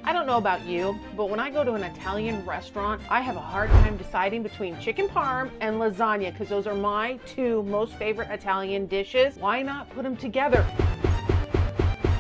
I don't know about you, but when I go to an Italian restaurant, I have a hard time deciding between chicken parm and lasagna because those are my two most favorite Italian dishes. Why not put them together?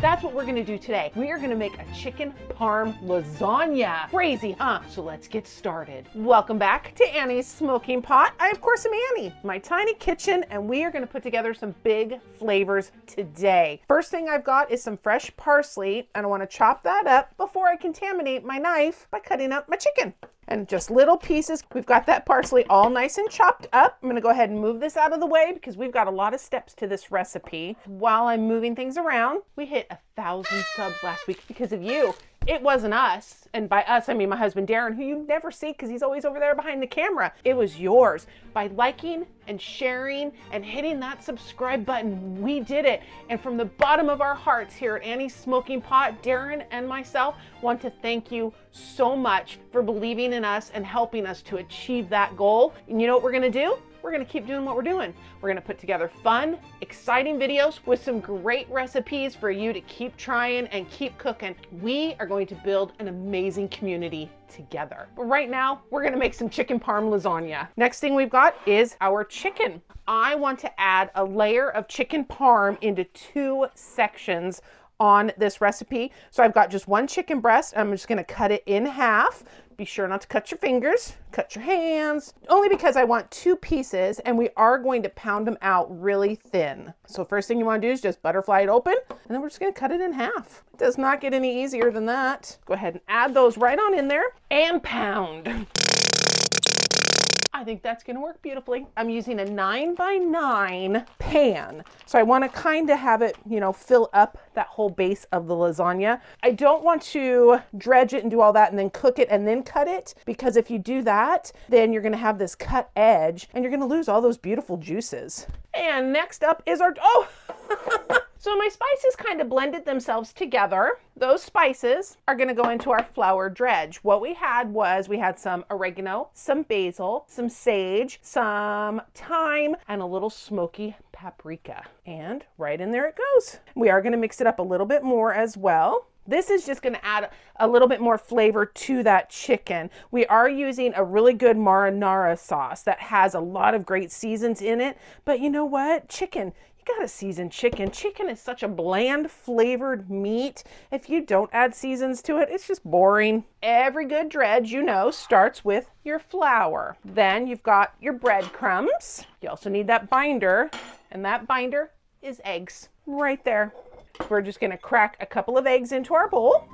That's what we're gonna do today. We are gonna make a chicken parm lasagna. Crazy, huh? So let's get started. Welcome back to Annie's Smoking Pot. I, of course, am Annie, my tiny kitchen, and we are gonna put together some big flavors today. First thing I've got is some fresh parsley, and I wanna chop that up before I contaminate my knife by cutting up my chicken. And just little pieces. We've got that parsley all nice and chopped up. I'm gonna go ahead and move this out of the way because we've got a lot of steps to this recipe. While I'm moving things around, we hit 1,000 subs last week because of you. It wasn't us, and by us I mean my husband Darren, who you never see because he's always over there behind the camera. It was yours. By liking and sharing and hitting that subscribe button, we did it. And from the bottom of our hearts here at Annie's Smoking Pot, Darren and myself want to thank you so much for believing in us and helping us to achieve that goal. And you know what we're gonna do? We're gonna keep doing what we're doing. We're gonna put together fun, exciting videos with some great recipes for you to keep trying and keep cooking. We are going to build an amazing community together. But right now, we're gonna make some chicken parm lasagna. Next thing we've got is our chicken. I want to add a layer of chicken parm into 2 sections on this recipe. So I've got just one chicken breast. I'm just gonna cut it in half. Be sure not to cut your fingers, cut your hands, only because I want 2 pieces and we are going to pound them out really thin. So first thing you want to do is just butterfly it open and then we're just going to cut it in half. It does not get any easier than that. Go ahead and add those right on in there and pound. I think that's gonna work beautifully. I'm using a 9x9 pan. So I wanna kinda have it, you know, fill up that whole base of the lasagna. I don't want to dredge it and do all that and then cook it and then cut it, because if you do that, then you're gonna have this cut edge and you're gonna lose all those beautiful juices. And next up is our, so my spices kind of blended themselves together. Those spices are gonna go into our flour dredge. What we had was, we had some oregano, some basil, some sage, some thyme, and a little smoky paprika. And right in there it goes. We are gonna mix it up a little bit more as well. This is just gonna add a little bit more flavor to that chicken. We are using a really good marinara sauce that has a lot of great seasons in it. But you know what? Chicken, you gotta season chicken. Chicken is such a bland flavored meat. If you don't add seasons to it, it's just boring. Every good dredge, you know, starts with your flour. Then you've got your breadcrumbs. You also need that binder, and that binder is eggs right there. We're just gonna crack a couple of eggs into our bowl.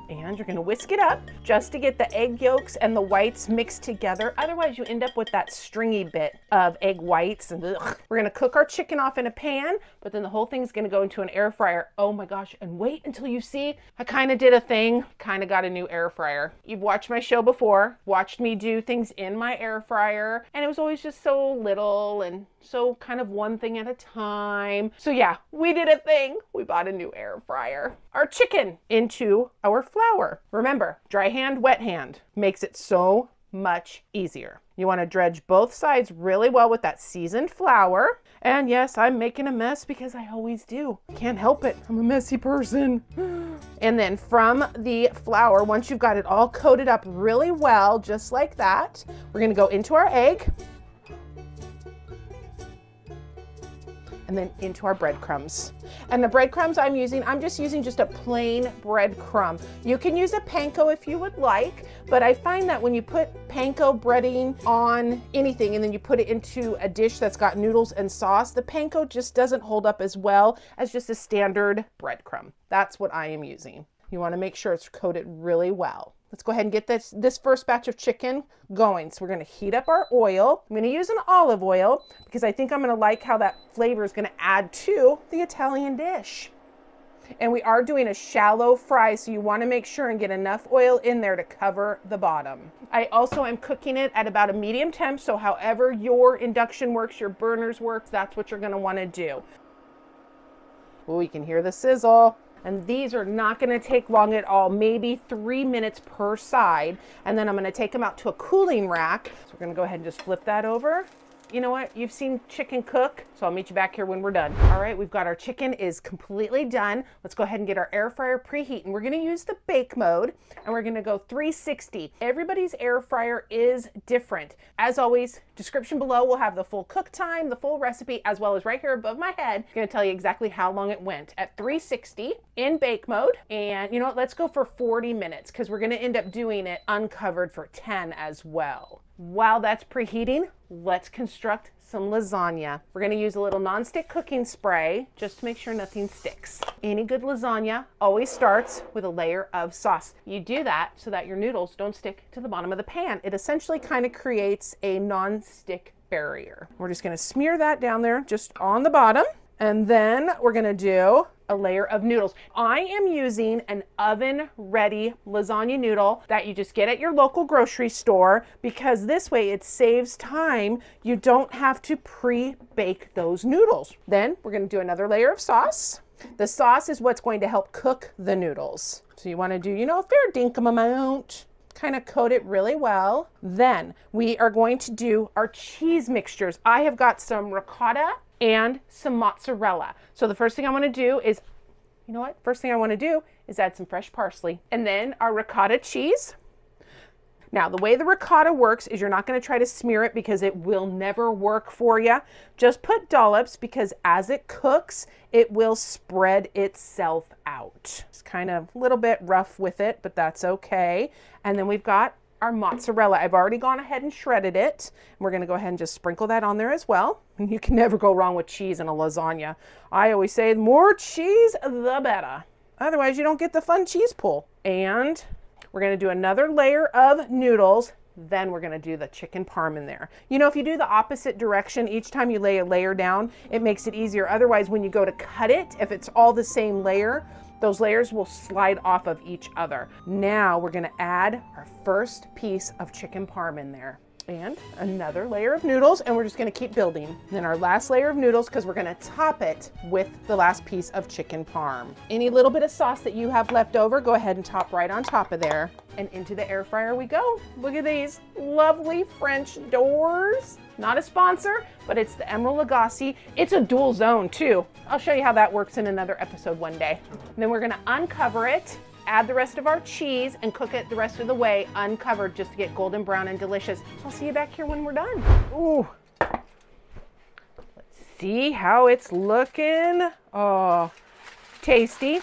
And you're gonna whisk it up just to get the egg yolks and the whites mixed together. Otherwise you end up with that stringy bit of egg whites. And ugh. We're gonna cook our chicken off in a pan, but then the whole thing's gonna go into an air fryer. Oh my gosh, and wait until you see, I kinda did a thing, kinda got a new air fryer. You've watched my show before, watched me do things in my air fryer, and it was always just so little and so kind of one thing at a time. So yeah, we did a thing. We bought a new air fryer. Our chicken into our flour. Remember, dry hand, wet hand makes it so much easier. You want to dredge both sides really well with that seasoned flour. And yes, I'm making a mess because I always do. Can't help it. I'm a messy person. And then from the flour, once you've got it all coated up really well, just like that, we're going to go into our egg. And then into our breadcrumbs. And the breadcrumbs I'm just using just a plain breadcrumb. You can use a panko if you would like, but I find that when you put panko breading on anything and then you put it into a dish that's got noodles and sauce, the panko just doesn't hold up as well as just a standard breadcrumb. That's what I am using. You want to make sure it's coated really well. Let's go ahead and get this first batch of chicken going. So we're gonna heat up our oil. I'm gonna use an olive oil because I think I'm gonna like how that flavor is gonna add to the Italian dish. And we are doing a shallow fry, so you wanna make sure and get enough oil in there to cover the bottom. I also am cooking it at about a medium temp, so however your induction works, your burners works, that's what you're gonna wanna do. Oh, you can hear the sizzle. And these are not gonna take long at all, maybe 3 minutes per side. And then I'm gonna take them out to a cooling rack. So we're gonna go ahead and just flip that over. you know what? You've seen chicken cook, so I'll meet you back here when we're done. All right, we've got our chicken is completely done. Let's go ahead and get our air fryer preheat, and we're gonna use the bake mode, and we're gonna go 360. Everybody's air fryer is different. As always, description below will have the full cook time, the full recipe, as well as right here above my head, I'm gonna tell you exactly how long it went at 360 in bake mode. And you know what? Let's go for 40 minutes because we're gonna end up doing it uncovered for 10 as well. While that's preheating, let's construct some lasagna. We're gonna use a little nonstick cooking spray just to make sure nothing sticks. Any good lasagna always starts with a layer of sauce. You do that so that your noodles don't stick to the bottom of the pan. It essentially kind of creates a non-stick barrier. We're just gonna smear that down there just on the bottom. And then we're gonna do a layer of noodles. I am using an oven-ready lasagna noodle that you just get at your local grocery store because this way it saves time. You don't have to pre-bake those noodles. Then we're gonna do another layer of sauce. The sauce is what's going to help cook the noodles. So you wanna do, you know, a fair dinkum amount. Kind of coat it really well. Then we are going to do our cheese mixtures. I have got some ricotta and some mozzarella. So the first thing I want to do is, you know what? First thing I want to do is add some fresh parsley and then our ricotta cheese. Now, the way the ricotta works is you're not going to try to smear it because it will never work for you. Just put dollops because as it cooks, it will spread itself out. It's kind of a little bit rough with it, but that's okay. And then we've got our mozzarella. I've already gone ahead and shredded it. We're going to go ahead and just sprinkle that on there as well. And you can never go wrong with cheese in a lasagna. I always say the more cheese, the better. Otherwise, you don't get the fun cheese pull. And we're going to do another layer of noodles. Then we're going to do the chicken parm in there. You know, if you do the opposite direction, each time you lay a layer down, it makes it easier. Otherwise, when you go to cut it, if it's all the same layer, those layers will slide off of each other. Now we're going to add our first piece of chicken parm in there. And another layer of noodles, and we're just gonna keep building. Then our last layer of noodles, because we're gonna top it with the last piece of chicken parm. Any little bit of sauce that you have left over, go ahead and top right on top of there. And into the air fryer we go. Look at these lovely French doors. Not a sponsor, but it's the Emerald Lagasse. It's a dual zone too. I'll show you how that works in another episode one day. And then we're gonna uncover it, add the rest of our cheese, and cook it the rest of the way uncovered just to get golden brown and delicious. So I'll see you back here when we're done. Ooh. Let's see how it's looking. Oh, tasty.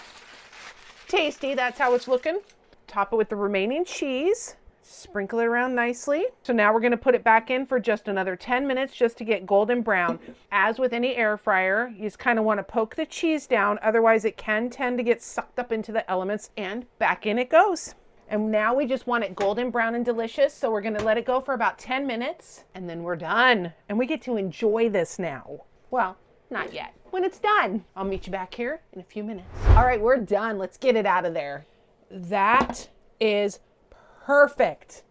Tasty, that's how it's looking. Top it with the remaining cheese. Sprinkle it around nicely. So now we're gonna put it back in for just another 10 minutes just to get golden brown. As with any air fryer, you just kind of want to poke the cheese down, otherwise it can tend to get sucked up into the elements, and back in it goes. And now we just want it golden brown and delicious, so we're gonna let it go for about 10 minutes, and then we're done. And we get to enjoy this now. Well, not yet. When it's done, I'll meet you back here in a few minutes. All right, we're done. Let's get it out of there. That is perfect.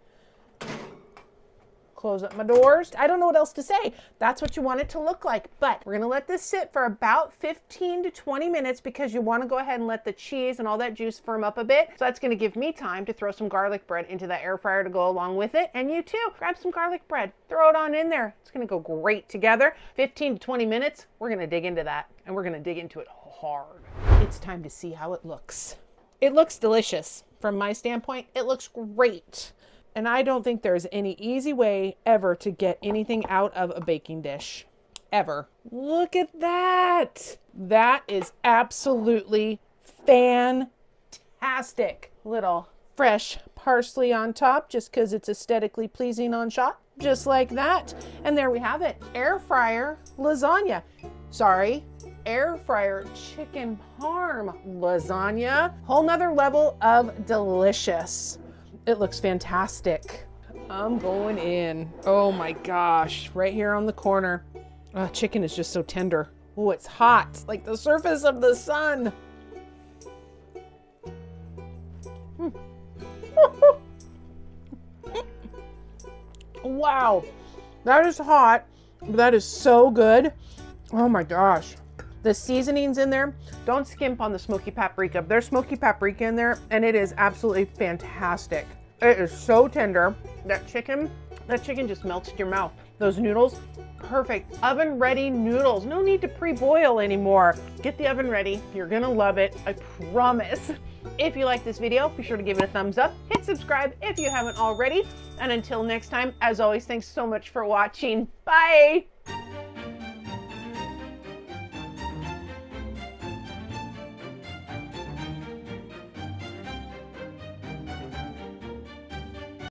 Close up my doors. I don't know what else to say. That's what you want it to look like. But we're going to let this sit for about 15 to 20 minutes because you want to go ahead and let the cheese and all that juice firm up a bit. So that's going to give me time to throw some garlic bread into that air fryer to go along with it. And you too, grab some garlic bread, throw it on in there. It's going to go great together. 15 to 20 minutes, we're going to dig into that, and we're going to dig into it hard. It's time to see how it looks. It looks delicious. From my standpoint, it looks great. And I don't think there's any easy way ever to get anything out of a baking dish. Ever. Look at that. That is absolutely fantastic. Little fresh parsley on top just because it's aesthetically pleasing on shot. Just like that. And there we have it. Air fryer lasagna. Sorry. Air fryer chicken parm lasagna. Whole nother level of delicious. It looks fantastic. I'm going in. Oh my gosh, right here on the corner. Oh, chicken is just so tender. Oh, it's hot, like the surface of the sun. Wow, that is hot. That is so good. Oh my gosh. The seasonings in there, don't skimp on the smoky paprika. There's smoky paprika in there, and it is absolutely fantastic. It is so tender. That chicken just melts in your mouth. Those noodles, perfect. Oven ready noodles. No need to pre-boil anymore. Get the oven ready. You're gonna love it. I promise. If you like this video, be sure to give it a thumbs up. Hit subscribe if you haven't already. And until next time, as always, thanks so much for watching. Bye.